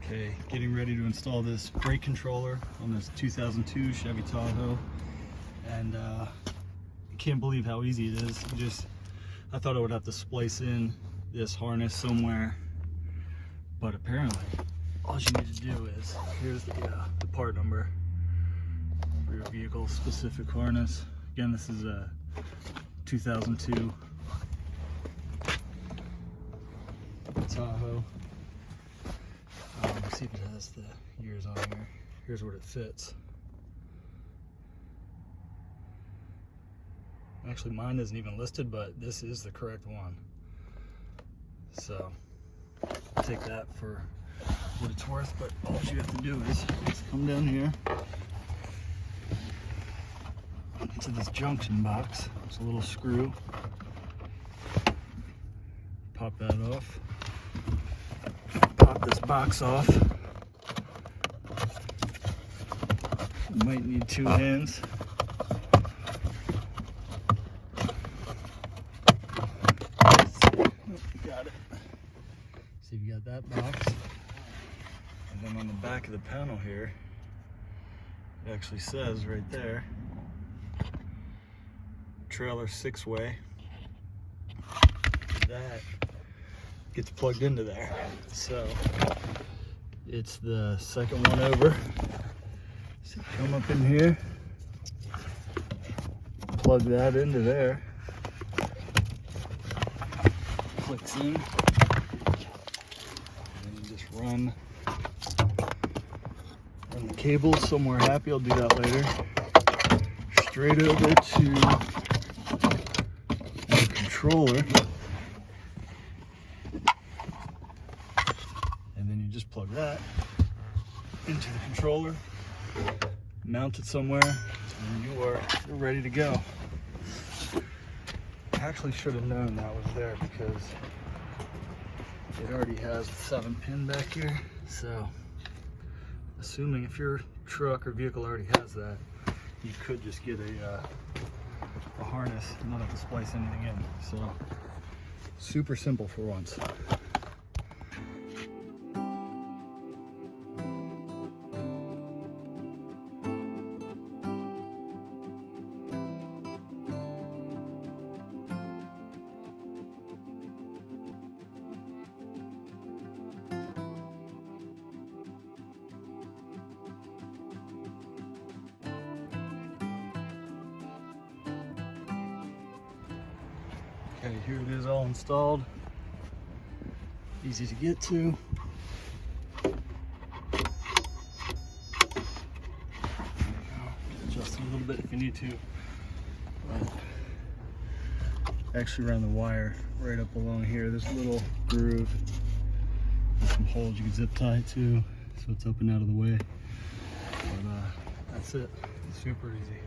Okay, getting ready to install this brake controller on this 2002 Chevy Tahoe, and I can't believe how easy it is. I thought I would have to splice in this harness somewhere, but apparently all you need to do is, here's the part number for your vehicle specific harness. Again, this is a 2002 Tahoe. Let's see if it has the years on here. Here's where it fits. Actually, mine isn't even listed, but this is the correct one. So I'll take that for what it's worth, but all you have to do is just come down here into this junction box. There's a little screw. Pop that off. Pop this box off. You might need two hands. Got it. See if you got that box. And then on the back of the panel here, it actually says right there, trailer 6-way. That gets plugged into there. So it's the second one over. So come up in here, plug that into there, clicks in, and then you just run the cable somewhere happy. I'll do that later. Straight over to the controller. And then you just plug that into the controller, mount it somewhere, and you're ready to go. I actually should have known that was there because it already has the 7-pin back here. So assuming if your truck or vehicle already has that, you could just get a harness and not have to splice anything in. So super simple for once. Okay, here it is all installed. Easy to get to. Adjust it a little bit if you need to. Actually ran the wire right up along here. This little groove. There's some holes you can zip tie to, so it's up and out of the way. But that's it. Super easy.